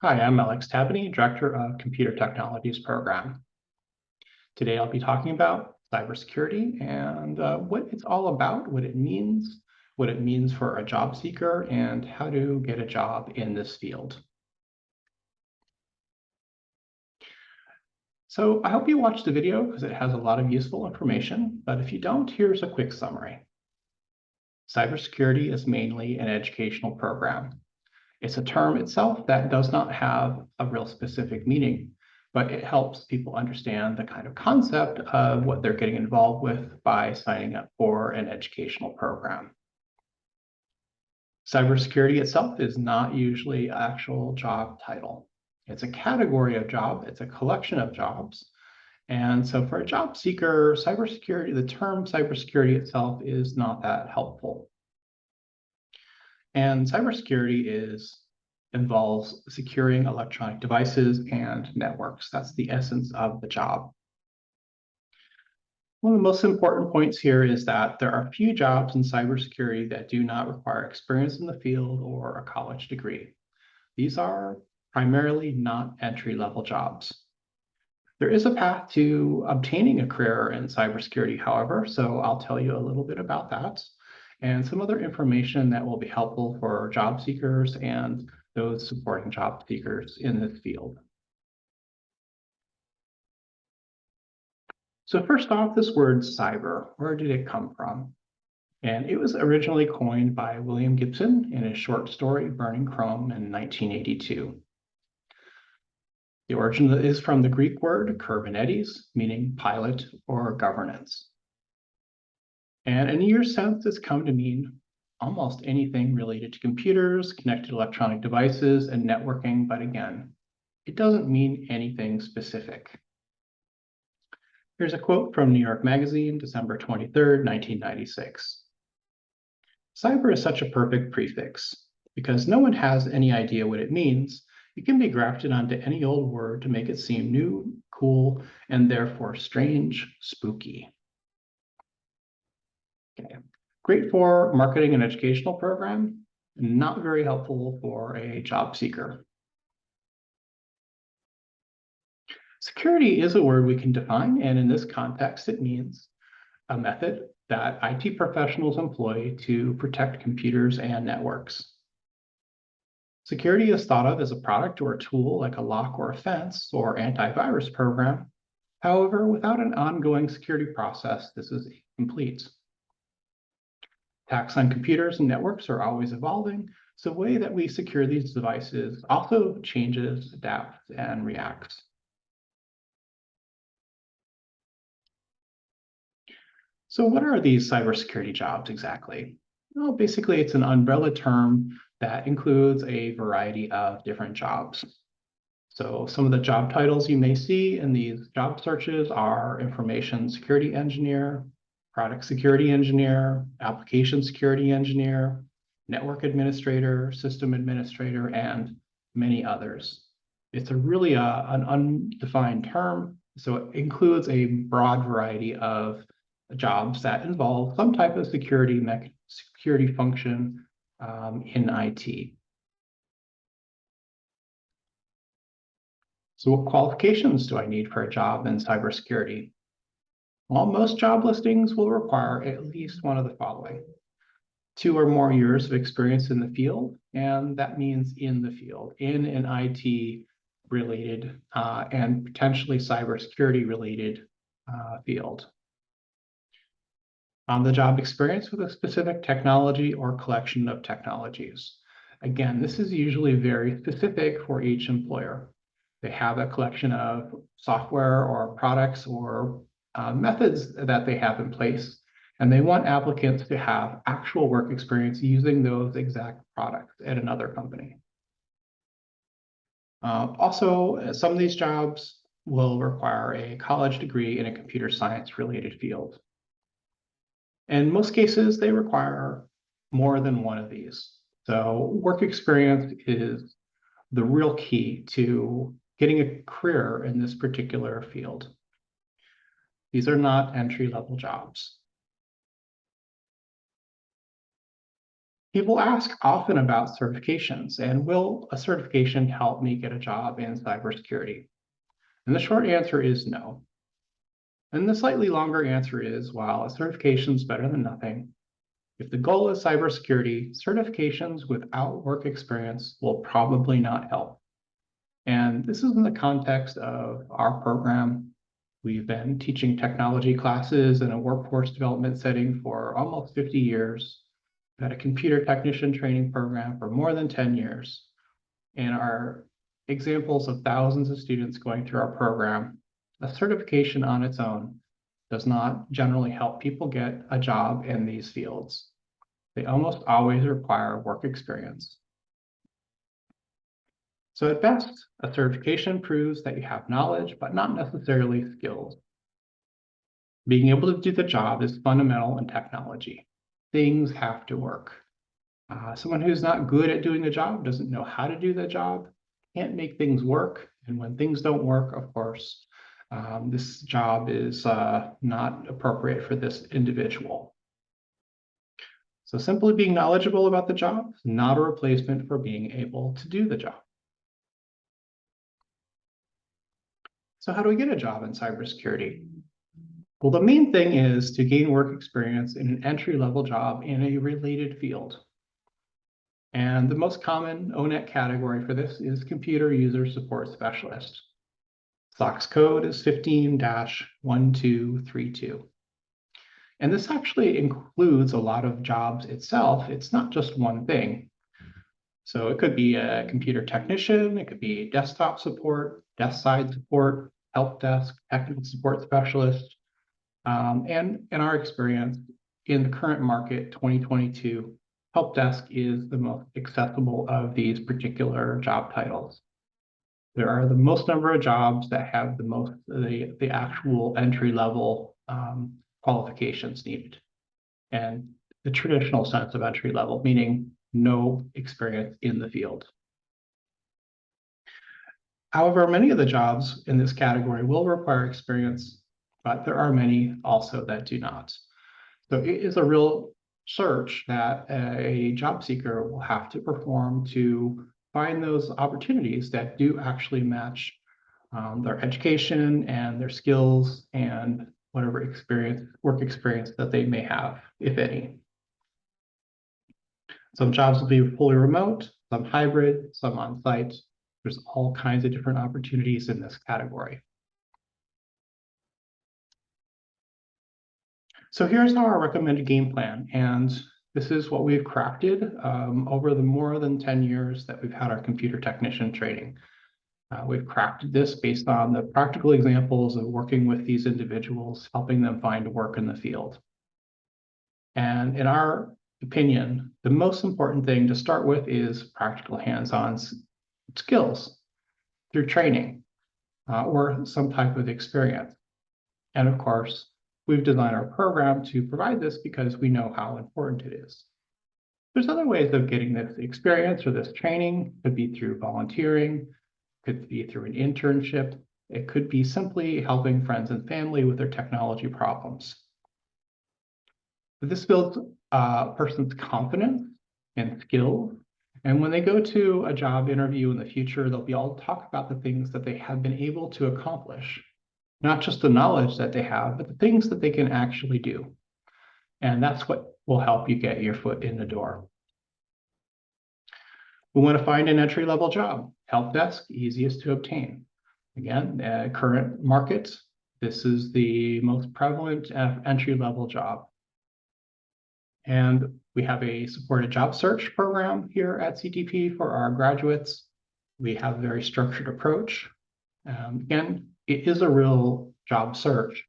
Hi, I'm Alex Tabany, Director of Computer Technologies Program. Today I'll be talking about cybersecurity and what it's all about, what it means for a job seeker, and how to get a job in this field. So I hope you watch the video because it has a lot of useful information, but if you don't, here's a quick summary. Cybersecurity is mainly an educational program. It's a term itself that does not have a real specific meaning, but it helps people understand the kind of concept of what they're getting involved with by signing up for an educational program. Cybersecurity itself is not usually an actual job title. It's a category of job, it's a collection of jobs. And so for a job seeker, cybersecurity, the term cybersecurity itself is not that helpful. And cybersecurity involves securing electronic devices and networks. That's the essence of the job. One of the most important points here is that there are few jobs in cybersecurity that do not require experience in the field or a college degree. These are primarily not entry-level jobs. There is a path to obtaining a career in cybersecurity, however, so I'll tell you a little bit about that and some other information that will be helpful for job seekers and those supporting job seekers in this field. So first off, this word cyber, where did it come from? And it was originally coined by William Gibson in his short story, Burning Chrome in 1982. The origin is from the Greek word Kubernetes, meaning pilot or governance. And in your sense, it's come to mean almost anything related to computers, connected electronic devices, and networking, but again, it doesn't mean anything specific. Here's a quote from New York Magazine, December 23rd, 1996. Cyber is such a perfect prefix. Because no one has any idea what it means, it can be grafted onto any old word to make it seem new, cool, and therefore strange, spooky. Okay. Great for marketing and educational program, not very helpful for a job seeker. Security is a word we can define, and in this context, it means a method that IT professionals employ to protect computers and networks. Security is thought of as a product or a tool like a lock or a fence or antivirus program. However, without an ongoing security process, this is incomplete. Attacks on computers and networks are always evolving, so the way that we secure these devices also changes, adapts, and reacts. So what are these cybersecurity jobs exactly? Well, basically, it's an umbrella term that includes a variety of different jobs. So some of the job titles you may see in these job searches are information security engineer, product security engineer, application security engineer, network administrator, system administrator, and many others. It's really an undefined term, so it includes a broad variety of jobs that involve some type of security function in IT. So what qualifications do I need for a job in cybersecurity? Well, most job listings will require at least one of the following: 2 or more years of experience in the field, and that means in the field, in an IT related and potentially cybersecurity related field. On the job experience with a specific technology or collection of technologies. Again, this is usually very specific for each employer. They have a collection of software or products or methods that they have in place, and they want applicants to have actual work experience using those exact products at another company. Also, some of these jobs will require a college degree in a computer science related field. In most cases, they require more than one of these. So work experience is the real key to getting a career in this particular field. These are not entry-level jobs. People ask often about certifications, and will a certification help me get a job in cybersecurity? And the short answer is no. And the slightly longer answer is, while a certification is better than nothing, if the goal is cybersecurity, certifications without work experience will probably not help. And this is in the context of our program. We've been teaching technology classes in a workforce development setting for almost 50 years, had a computer technician training program for more than 10 years, and are examples of thousands of students going through our program. A certification on its own does not generally help people get a job in these fields. They almost always require work experience. So at best, a certification proves that you have knowledge, but not necessarily skills. Being able to do the job is fundamental in technology. Things have to work. Someone who's not good at doing the job, doesn't know how to do the job, can't make things work. And when things don't work, of course, this job is not appropriate for this individual. So simply being knowledgeable about the job is not a replacement for being able to do the job. So how do we get a job in cybersecurity? Well, the main thing is to gain work experience in an entry-level job in a related field. And the most common ONET category for this is Computer User Support Specialist. SOX code is 15-1232. And this actually includes a lot of jobs itself. It's not just one thing. So it could be a computer technician, it could be desktop support, desk side support, help desk, technical support specialist. And in our experience, in the current market, 2022, help desk is the most accessible of these particular job titles. There are the most number of jobs that have the actual entry level qualifications needed, and the traditional sense of entry level, meaning no experience in the field. However, many of the jobs in this category will require experience, but there are many also that do not. So it is a real search that a job seeker will have to perform to find those opportunities that do actually match their education and their skills and whatever work experience that they may have, if any. Some jobs will be fully remote, some hybrid, some on-site. There's all kinds of different opportunities in this category. So here's our recommended game plan, and this is what we've crafted over the more than 10 years that we've had our computer technician training. We've crafted this based on the practical examples of working with these individuals, helping them find work in the field. And in our opinion, the most important thing to start with is practical hands-on skills through training or some type of experience. And of course, we've designed our program to provide this because we know how important it is. There's other ways of getting this experience or this training. It could be through volunteering, could be through an internship. It could be simply helping friends and family with their technology problems. But this builds a person's confidence and skills. And when they go to a job interview in the future, they'll be able to talk about the things that they have been able to accomplish. Not just the knowledge that they have, but the things that they can actually do. And that's what will help you get your foot in the door. We want to find an entry-level job. Help desk, easiest to obtain. Again, current market, this is the most prevalent entry-level job. And we have a supported job search program here at CTP for our graduates. We have a very structured approach. Again, it is a real job search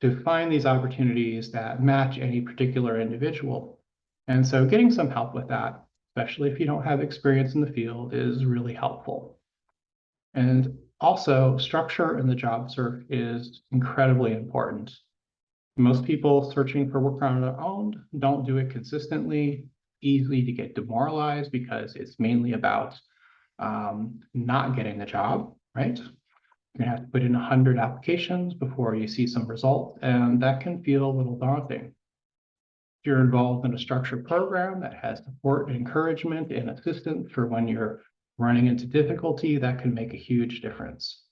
to find these opportunities that match any particular individual. And so getting some help with that, especially if you don't have experience in the field, is really helpful. And also, structure in the job search is incredibly important. Most people searching for work on their own don't do it consistently, easy to get demoralized because it's mainly about not getting the job, right? You're gonna have to put in 100 applications before you see some results, and that can feel a little daunting. If you're involved in a structured program that has support, encouragement, and assistance for when you're running into difficulty, that can make a huge difference.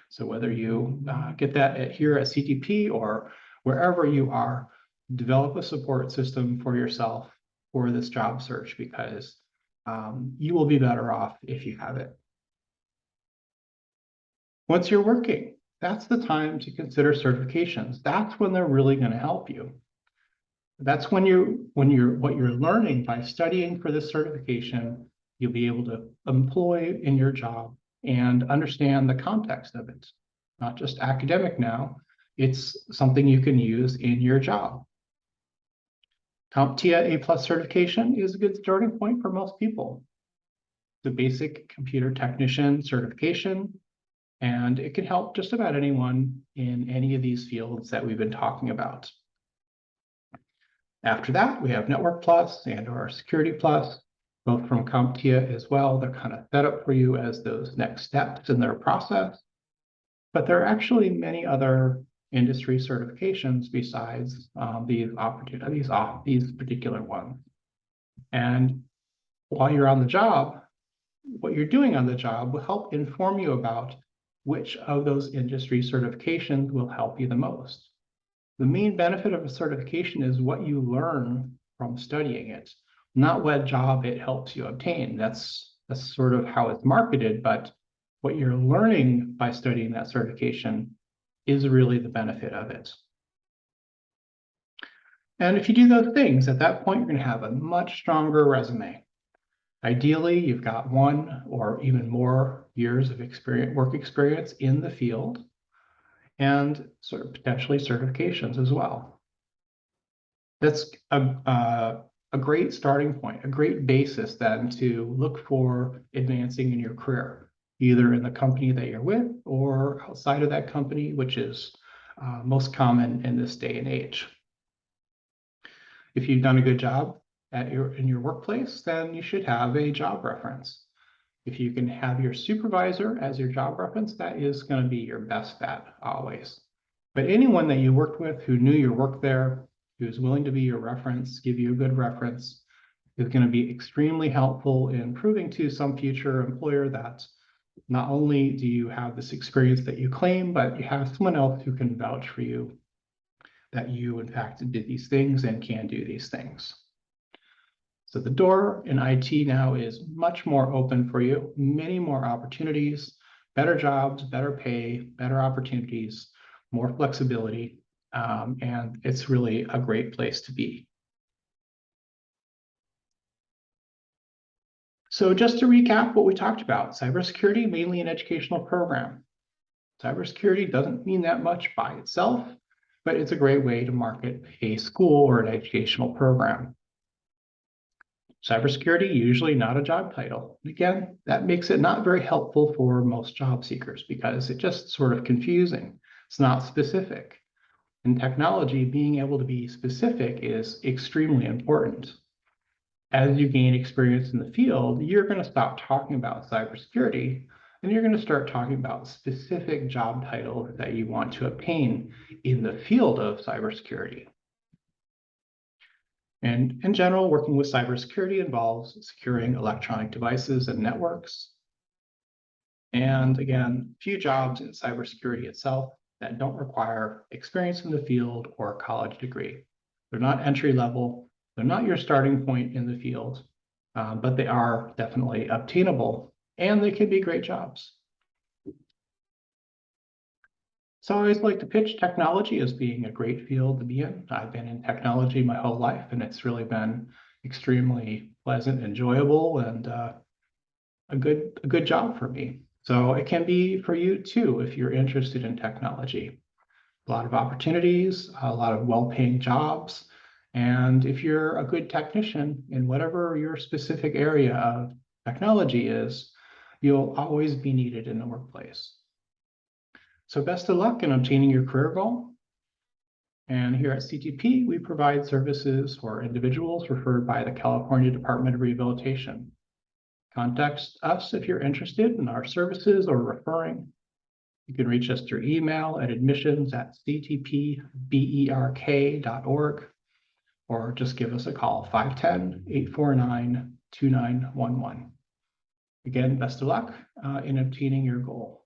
So whether you get that here at CTP or wherever you are, develop a support system for yourself for this job search, because you will be better off if you have it. Once you're working, that's the time to consider certifications. That's when they're really going to help you. That's when what you're learning by studying for this certification, you'll be able to employ in your job and understand the context of it. Not just academic now, it's something you can use in your job. CompTIA A+ certification is a good starting point for most people. The basic computer technician certification, and it can help just about anyone in any of these fields that we've been talking about. After that, we have Network Plus and or Security Plus, both from CompTIA as well. They're kind of set up for you as those next steps in their process. But there are actually many other industry certifications besides these particular ones. And while you're on the job, what you're doing on the job will help inform you about which of those industry certifications will help you the most. The main benefit of a certification is what you learn from studying it, not what job it helps you obtain. That's sort of how it's marketed, but what you're learning by studying that certification is really the benefit of it. And if you do those things, at that point, you're going to have a much stronger resume. Ideally, you've got 1 or even more years of work experience in the field, and sort of potentially certifications as well. That's a great starting point, a great basis then to look for advancing in your career, either in the company that you're with or outside of that company, which is most common in this day and age. If you've done a good job in your workplace, then you should have a job reference. If you can have your supervisor as your job reference, that is going to be your best bet always. But anyone that you worked with who knew your work there, who's willing to be your reference, give you a good reference, is going to be extremely helpful in proving to some future employer that not only do you have this experience that you claim, but you have someone else who can vouch for you that you, in fact, did these things and can do these things. So the door in IT now is much more open for you, many more opportunities, better jobs, better pay, better opportunities, more flexibility, and it's really a great place to be. So just to recap what we talked about, cybersecurity, mainly an educational program. Cybersecurity doesn't mean that much by itself, but it's a great way to market a school or an educational program. Cybersecurity, usually not a job title. Again, that makes it not very helpful for most job seekers because it's just sort of confusing. It's not specific. In technology, being able to be specific is extremely important. As you gain experience in the field, you're going to stop talking about cybersecurity and you're going to start talking about specific job titles that you want to obtain in the field of cybersecurity. And in general, working with cybersecurity involves securing electronic devices and networks. And again, few jobs in cybersecurity itself that don't require experience in the field or a college degree. They're not entry level. They're not your starting point in the field, but they are definitely obtainable and they can be great jobs. So I always like to pitch technology as being a great field to be in. I've been in technology my whole life, and it's really been extremely pleasant, enjoyable, and a good job for me. So it can be for you too if you're interested in technology. A lot of opportunities, a lot of well-paying jobs, and if you're a good technician in whatever your specific area of technology is, you'll always be needed in the workplace. So best of luck in obtaining your career goal. And here at CTP, we provide services for individuals referred by the California Department of Rehabilitation. Contact us if you're interested in our services or referring. You can reach us through email at admissions@ctpberk.org, or just give us a call, 510-849-2911. Again, best of luck in obtaining your goal.